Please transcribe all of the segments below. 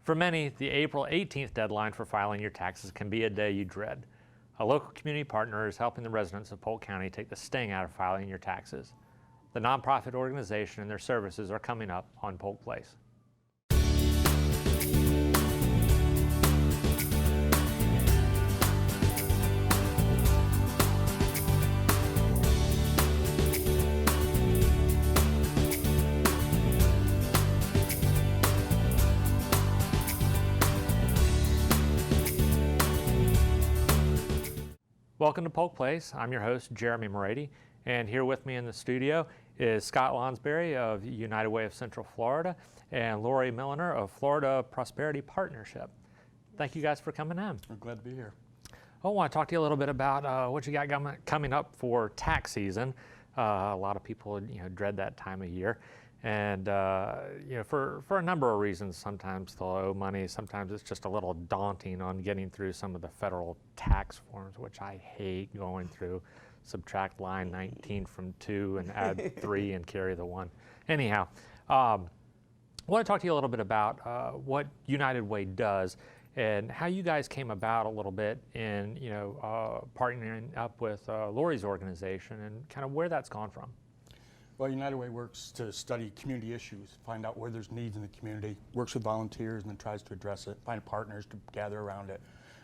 For many, the April 18th deadline for filing your taxes can be a day you dread. A local community partner is helping the residents of Polk County take the sting out of filing your taxes. The nonprofit organization and their services are coming up on Polk Place. Welcome to Polk Place. I'm your host, Jeremy Morady, and here with me in the studio is Scott Lonsberry of United Way of Central Florida and Lori Milliner of Florida Prosperity Partnership. Thank you guys for coming in. We're glad to be here. I want to talk to you a little bit about what you got coming up for tax season. A lot of people, dread that time of year, and for a number of reasons. Sometimes they'll owe money. Sometimes it's just a little daunting on getting through some of the federal tax forms, which I hate going through. Subtract line 19 from 2 and add 3 and carry the 1. Anyhow, I want to talk to you a little bit about what United Way does and how you guys came about a little bit in partnering up with Lori's organization and kind of where that's gone from. Well, United Way works to study community issues, find out where there's needs in the community, works with volunteers and then tries to address it, find partners to gather around it.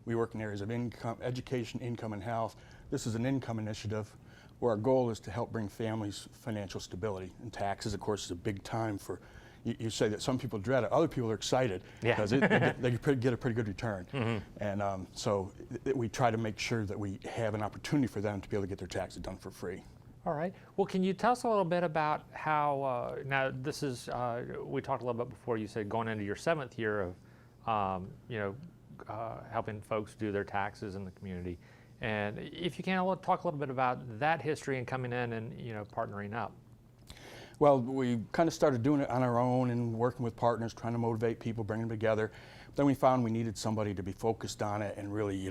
We work in areas of income, education, income, and health. This is an income initiative where our goal is to help bring families financial stability. And taxes, of course, is a big time for, you say that some people dread it, other people are excited because they get a pretty good return. Mm-hmm. And so we try to make sure that we have an opportunity for them to be able to get their taxes done for free. All right. Well, can you tell us a little bit about how, now this is, we talked a little bit before, you said going into your 7th year of, helping folks do their taxes in the community. And if you can, talk a little bit about that history and coming in and, partnering up. Well, we kind of started doing it on our own and working with partners, trying to motivate people, bring them together. Then we found we needed somebody to be focused on it and really,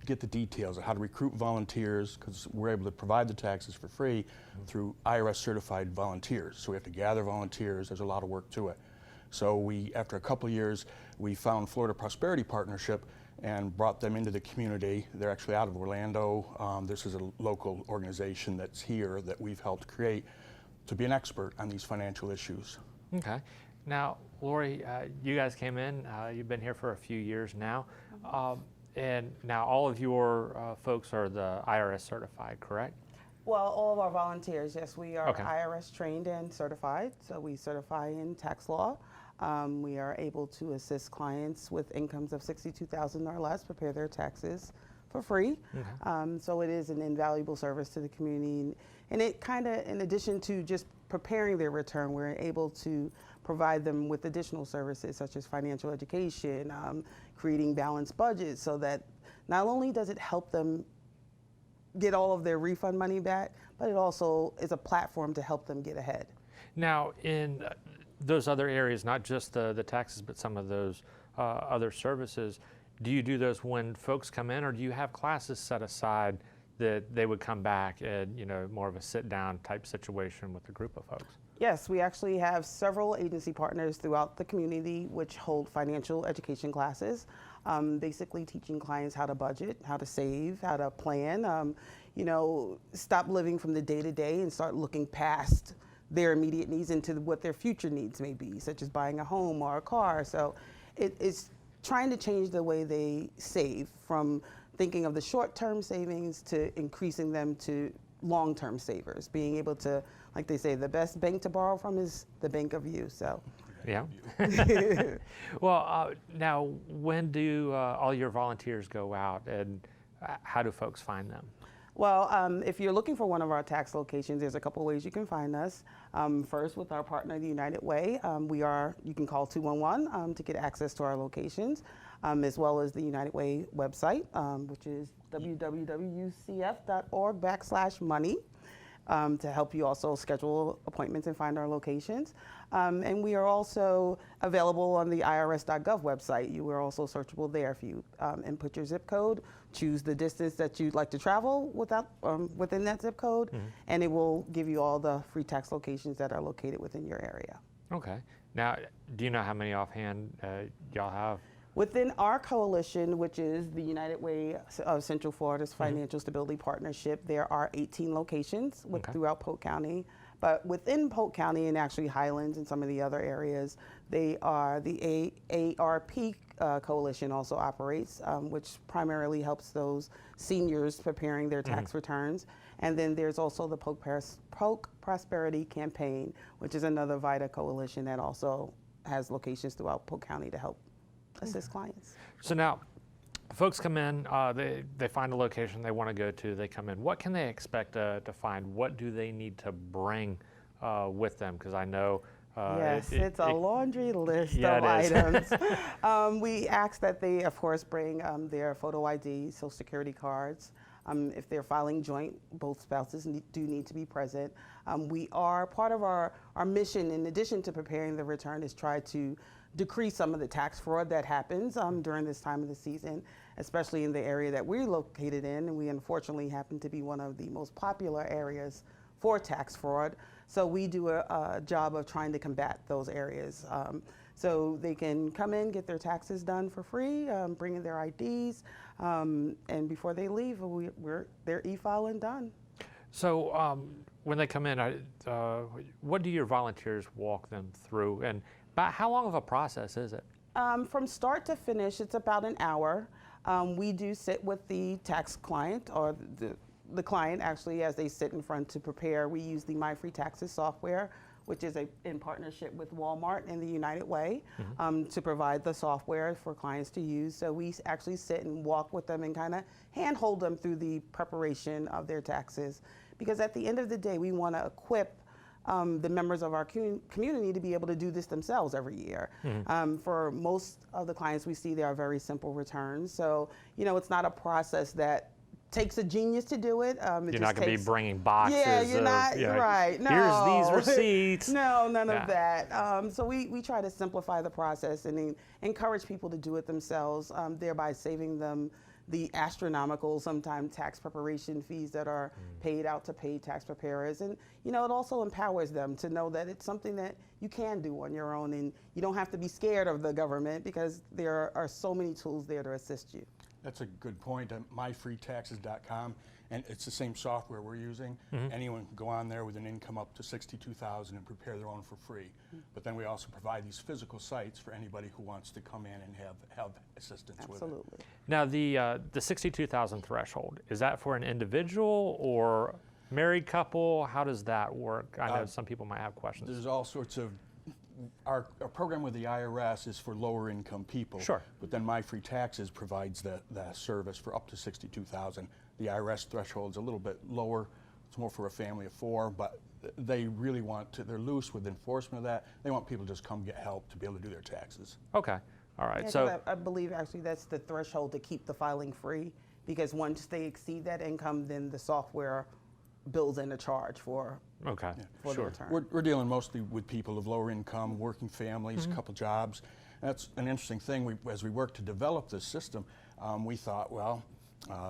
get the details of how to recruit volunteers, because we're able to provide the taxes for free through IRS-certified volunteers. So we have to gather volunteers. There's a lot of work to it. So after a couple of years, we found Florida Prosperity Partnership and brought them into the community. They're actually out of Orlando. This is a local organization that's here that we've helped create to be an expert on these financial issues. Okay. Now, Lori, you guys came in. You've been here for a few years now. And now all of your folks are the IRS certified, correct? Well, all of our volunteers, yes, we are okay. IRS trained and certified. So we certify in tax law. We are able to assist clients with incomes of $62,000 or less prepare their taxes for free. Okay. So it is an invaluable service to the community. And it kind of, in addition to just preparing their return, we're able to provide them with additional services such as financial education, creating balanced budgets, so that not only does it help them get all of their refund money back, but it also is a platform to help them get ahead. Now, in those other areas, not just the taxes, but some of those other services, do you do those when folks come in, or do you have classes set aside that they would come back and, more of a sit-down type situation with a group of folks? Yes, we actually have several agency partners throughout the community which hold financial education classes, basically teaching clients how to budget, how to save, how to plan, stop living from the day-to-day and start looking past their immediate needs into what their future needs may be, such as buying a home or a car. So it's trying to change the way they save from thinking of the short-term savings to increasing them to long-term savers, being able to, like they say, the best bank to borrow from is the bank of you. So, yeah. Well, now, when do all your volunteers go out, and how do folks find them? Well, if you're looking for one of our tax locations, there's a couple ways you can find us. First, with our partner, the United Way, you can call 211 to get access to our locations, as well as the United Way website, which is www.ucf.org/money. To help you also schedule appointments and find our locations. And we are also available on the IRS.gov website. You are also searchable there if you input your zip code, choose the distance that you'd like to travel within that zip code, and it will give you all the free tax locations that are located within your area. Okay. Now, do you know how many offhand y'all have? Within our coalition, which is the United Way of Central Florida's Financial Stability Partnership, there are 18 locations throughout Polk County. But within Polk County and actually Highlands and some of the other areas, they are the AARP coalition also operates, which primarily helps those seniors preparing their tax returns. And then there's also the Polk Prosperity Campaign, which is another VITA coalition that also has locations throughout Polk County to help assist clients. So now, folks come in, they find a location they want to go to, they come in. What can they expect to find? What do they need to bring with them? Because I know yes, it's a laundry list of it items. We ask that they, of course, bring their photo ID, Social Security cards. If they're filing joint, both spouses do need to be present. We are, part of our mission, in addition to preparing the return, is try to decrease some of the tax fraud that happens during this time of the season, especially in the area that we're located in. And we unfortunately happen to be one of the most popular areas for tax fraud. So we do a job of trying to combat those areas. So they can come in, get their taxes done for free, bring in their IDs, and before they leave, they're e-file and done. So when they come in, what do your volunteers walk them through? And about how long of a process is it? From start to finish, it's about an hour. We do sit with the tax client, or the client actually, as they sit in front to prepare. We use the My Free Taxes software, which is in partnership with Walmart and the United Way, to provide the software for clients to use. So we actually sit and walk with them and kind of handhold them through the preparation of their taxes. Because at the end of the day, we want to equip the members of our community to be able to do this themselves every year. For most of the clients we see, they are very simple returns. So, it's not a process that takes a genius to do it. You're not going to be bringing boxes. Yeah, you're not, right. No. Here's these receipts. No, none of that. So we try to simplify the process and encourage people to do it themselves, thereby saving them the astronomical, sometimes tax preparation fees that are paid out to paid tax preparers. And, it also empowers them to know that it's something that you can do on your own, and you don't have to be scared of the government, because there are so many tools there to assist you. That's a good point. myfreetaxes.com, and it's the same software we're using. Anyone can go on there with an income up to $62,000 and prepare their own for free. But then we also provide these physical sites for anybody who wants to come in and have assistance with it. Absolutely. Now, the $62,000 threshold, is that for an individual or married couple? How does that work? I know some people might have questions. There's all sorts of our program with the IRS is for lower income people. Sure. But then My Free Taxes provides the service for up to $62,000. The IRS threshold's a little bit lower. It's more for a family of four, but they really want to, they're loose with enforcement of that. They want people to just come get help to be able to do their taxes. Okay. All right. Yeah, so I believe actually that's the threshold to keep the filing free, because once they exceed that income, then the software bills in a charge for the return. We're dealing mostly with people of lower income, working families, a couple jobs. That's an interesting thing. As we work to develop this system, we thought, well,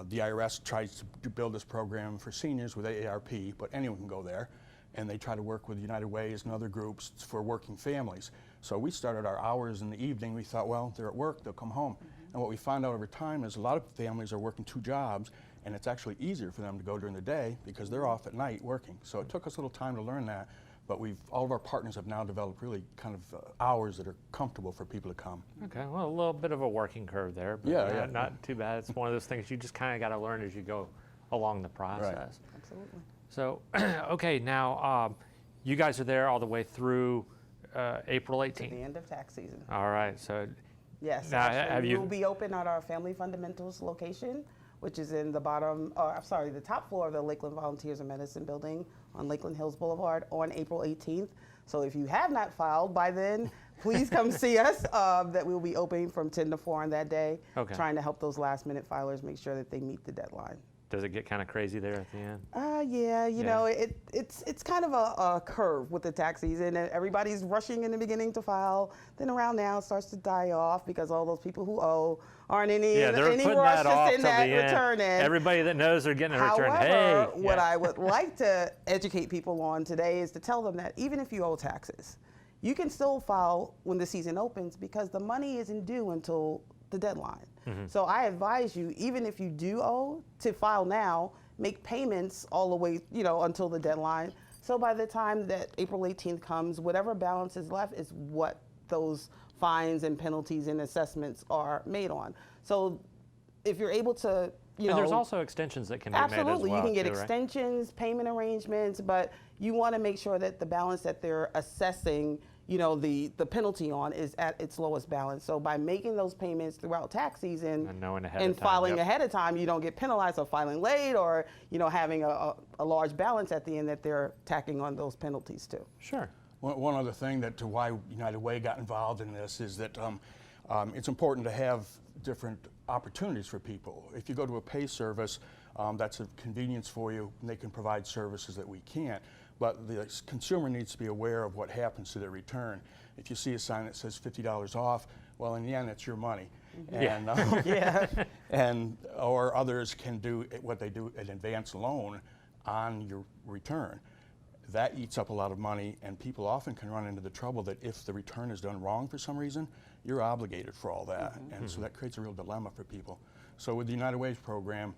the IRS tries to build this program for seniors with AARP, but anyone can go there. And they try to work with United Ways and other groups for working families. So we started our hours in the evening. We thought, well, they're at work, they'll come home. And what we found out over time is a lot of families are working two jobs, and it's actually easier for them to go during the day because they're off at night working. So it took us a little time to learn that, but all of our partners have now developed really kind of hours that are comfortable for people to come. Okay, well, a little bit of a working curve there, but not too bad. It's one of those things you just kind of got to learn as you go along the process. Right. Absolutely. So, okay, now you guys are there all the way through April 18th. To the end of tax season. All right, so yes, now, actually, we will be open at our Family Fundamentals location, which is in the the top floor of the Lakeland Volunteers of Medicine building on Lakeland Hills Boulevard on April 18th. So if you have not filed by then, please come see us. That we'll be open from 10 to 4 on that day, trying to help those last minute filers make sure that they meet the deadline. Does it get kind of crazy there at the end? Yeah, you know, it's kind of a curve with the tax season. Everybody's rushing in the beginning to file. Then around now it starts to die off because all those people who owe aren't any rush to send that return in. Everybody that knows they're getting a return. However, what I would like to educate people on today is to tell them that even if you owe taxes, you can still file when the season opens because the money isn't due until the deadline. So I advise you, even if you do owe, to file now, make payments all the way, until the deadline. So by the time that April 18th comes, whatever balance is left is what those fines and penalties and assessments are made on. So if you're able to, and there's also extensions that can be made as well. Absolutely, you can get too, right? extensions, payment arrangements, but you want to make sure that the balance that they're assessing, the penalty on is at its lowest balance. So by making those payments throughout tax season And knowing ahead and of time, filing yep. ahead of time, you don't get penalized for filing late or having a large balance at the end that they're tacking on those penalties too. Sure. One other thing that to why United Way got involved in this is that it's important to have different opportunities for people. If you go to a pay service, that's a convenience for you, and they can provide services that we can't. But the consumer needs to be aware of what happens to their return. If you see a sign that says $50 off, well, in the end, it's your money. And, or others can do what they do, an advance loan on your return. That eats up a lot of money, and people often can run into the trouble that if the return is done wrong for some reason, you're obligated for all that. And so that creates a real dilemma for people. So with the United Way's program,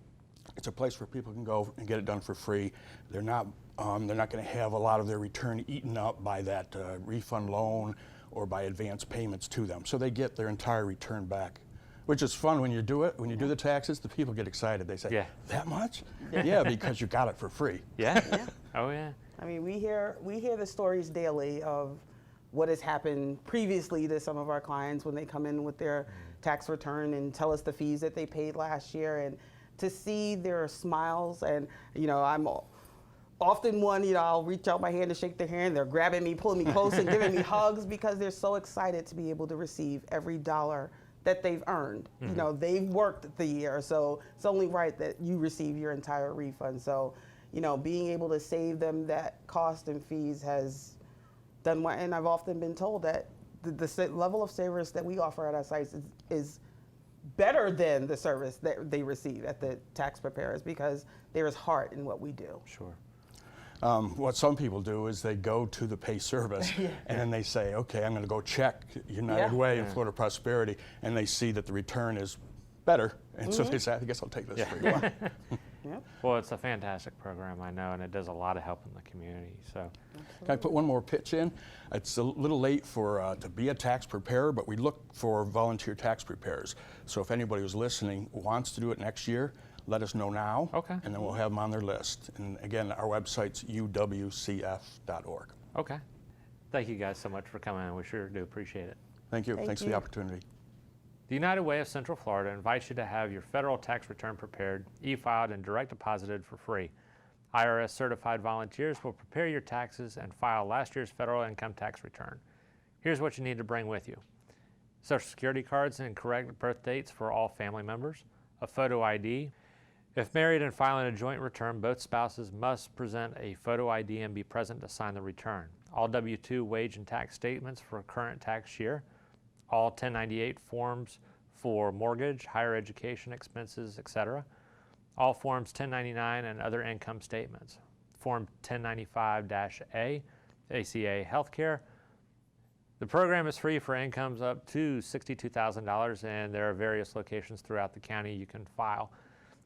it's a place where people can go and get it done for free. They're not going to have a lot of their return eaten up by that refund loan or by advance payments to them. So they get their entire return back, which is fun when you do it. When you do the taxes, the people get excited. They say, that much? Yeah, because you got it for free. Yeah? Oh, yeah. I mean, we hear the stories daily of what has happened previously to some of our clients when they come in with their tax return and tell us the fees that they paid last year, and to see their smiles. And I'm often one, I'll reach out my hand to shake their hand. They're grabbing me, pulling me close, and giving me hugs because they're so excited to be able to receive every dollar that they've earned. They've worked the year, so it's only right that you receive your entire refund. So being able to save them that cost and fees has done well. And I've often been told that the level of service that we offer at our sites is better than the service that they receive at the tax preparers because there is heart in what we do. Sure. What some people do is they go to the pay service and then they say, okay, I'm going to go check United Way and Florida Prosperity, and they see that the return is better. And so they say, I guess I'll take this free one. Well, it's a fantastic program, I know, and it does a lot of help in the community. So, Can I put one more pitch in? It's a little late for to be a tax preparer, but we look for volunteer tax preparers. So if anybody who's listening wants to do it next year, let us know now, and then we'll have them on their list. And again, our website's uwcf.org. Okay. Thank you guys so much for coming in. We sure do appreciate it. Thank you. Thanks for the opportunity. The United Way of Central Florida invites you to have your federal tax return prepared, e-filed, and direct deposited for free. IRS-certified volunteers will prepare your taxes and file last year's federal income tax return. Here's what you need to bring with you: Social Security cards and correct birth dates for all family members, a photo ID. If married and filing a joint return, both spouses must present a photo ID and be present to sign the return. All W-2 wage and tax statements for a current tax year. All 1098 forms for mortgage, higher education expenses, etc. All forms 1099 and other income statements. Form 1095-A, ACA Healthcare. The program is free for incomes up to $62,000, and there are various locations throughout the county you can file.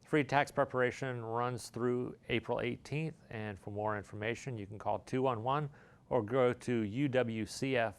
Free tax preparation runs through April 18th, and for more information, you can call 211 or go to uwcf.org/money.